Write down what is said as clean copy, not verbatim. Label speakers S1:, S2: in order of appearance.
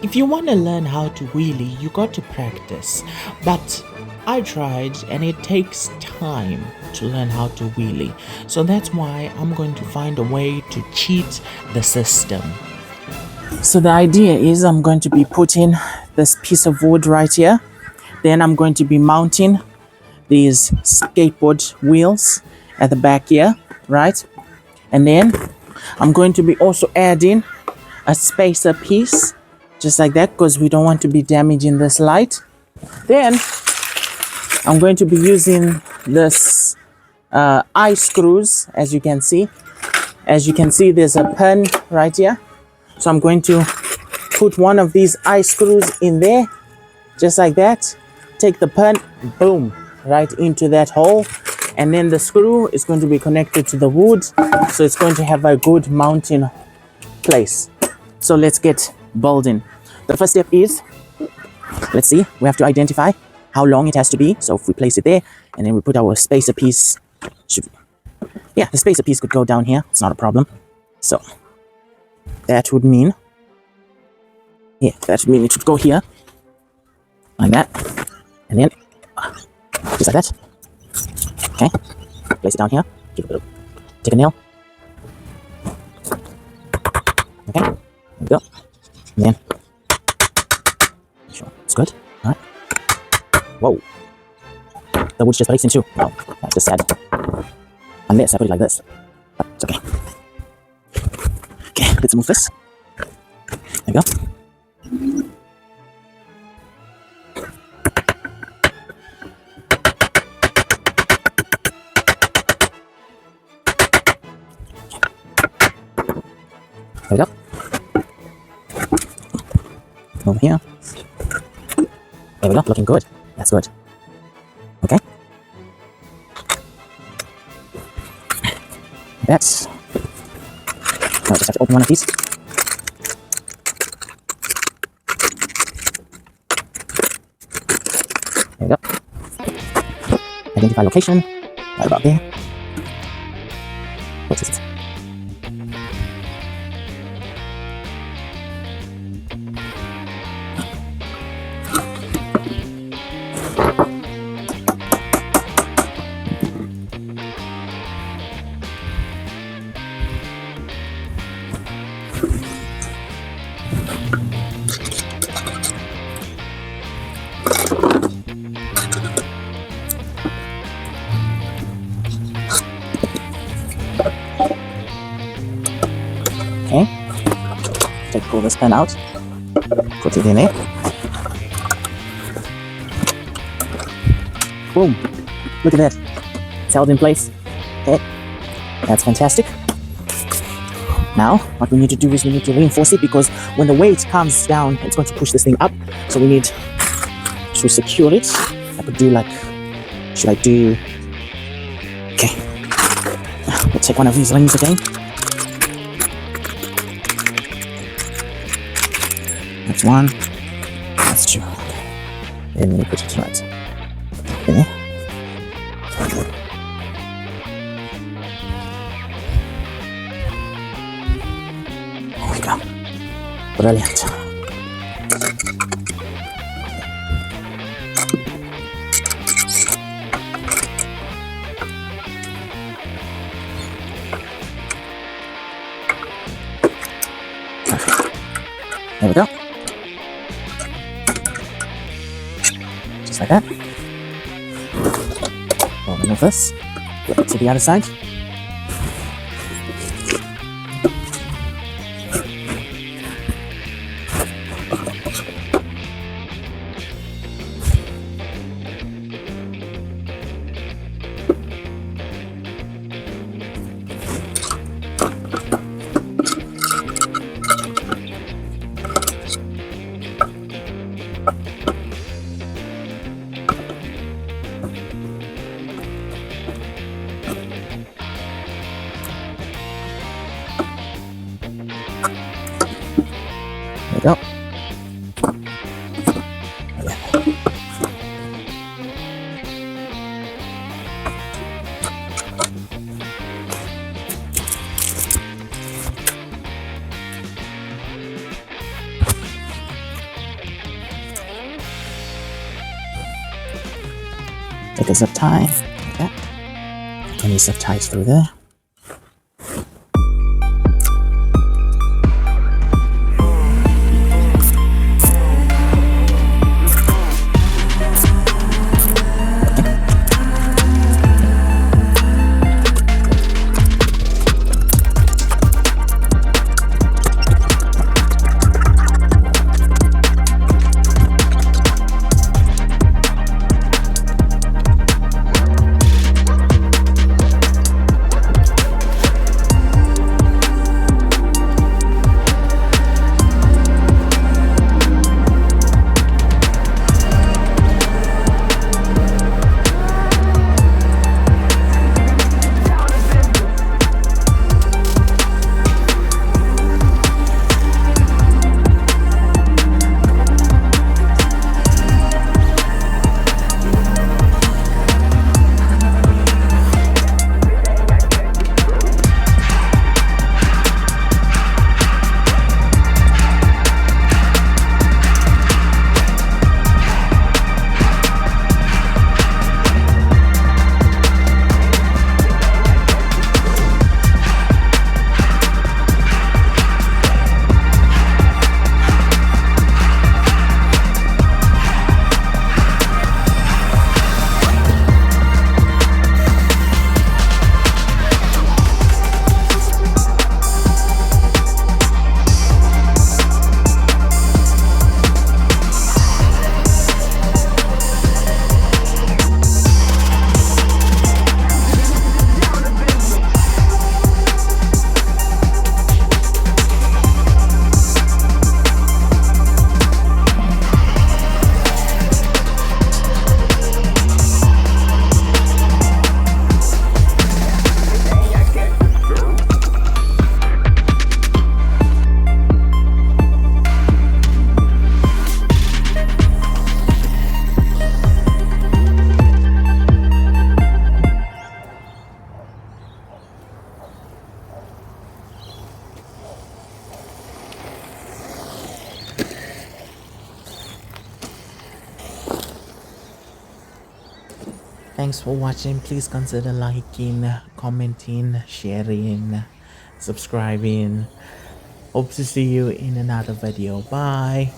S1: If you want to learn how to wheelie, you got to practice. But I tried and it takes time to learn how to wheelie. So that's why I'm going to find a way to cheat the system. So the idea is I'm going to be putting this piece of wood right here. Then I'm going to be mounting these skateboard wheels at the back here, right? And then I'm going to be also adding a spacer piece, just like that, because we don't want to be damaging this light. Then I'm going to be using this eye screws, as you can see. As you can see, there's a pin right here. So I'm going to put one of these eye screws in there, just like that. Take the pin, boom, right into that hole. And then the screw is going to be connected to the wood. So it's going to have a good mounting place. So let's get building. The first step is, let's see, we have to identify how long it has to be. So if we place it there and then we put our spacer piece, the spacer piece could go down here. It's not a problem. So that would mean, that would mean it should go here, like that, and then just like that. Okay, place it down here. Take a nail. Okay, there we go. And then, sure, it's good. All right. Whoa, the wood's just placed in too. No, that's just sad. Unless I put it like this, but it's okay. Okay, let's move this. There we go. There we go. Over here. There we go, looking good. That's good. Okay. That's... I just have to open one of these. There we go. Identify location. Right about there. What is it? Okay, pull this pen out, put it in there. Boom, look at that, it's held in place. Okay, that's fantastic. Now, what we need to do is we need to reinforce it, because when the weight comes down, it's going to push this thing up. So we need to secure it. I could do like, should I do, okay, we'll take one of these rings again. That's one, that's two. And then we put it right in there. There we go. Brilliant. There we go. Just like that. We'll remove this. Flip it to the other side. Take a zip tie, like that. Put any zip ties through there. Thanks for watching. Please consider liking, commenting, sharing, subscribing. Hope to see you in another video. Bye.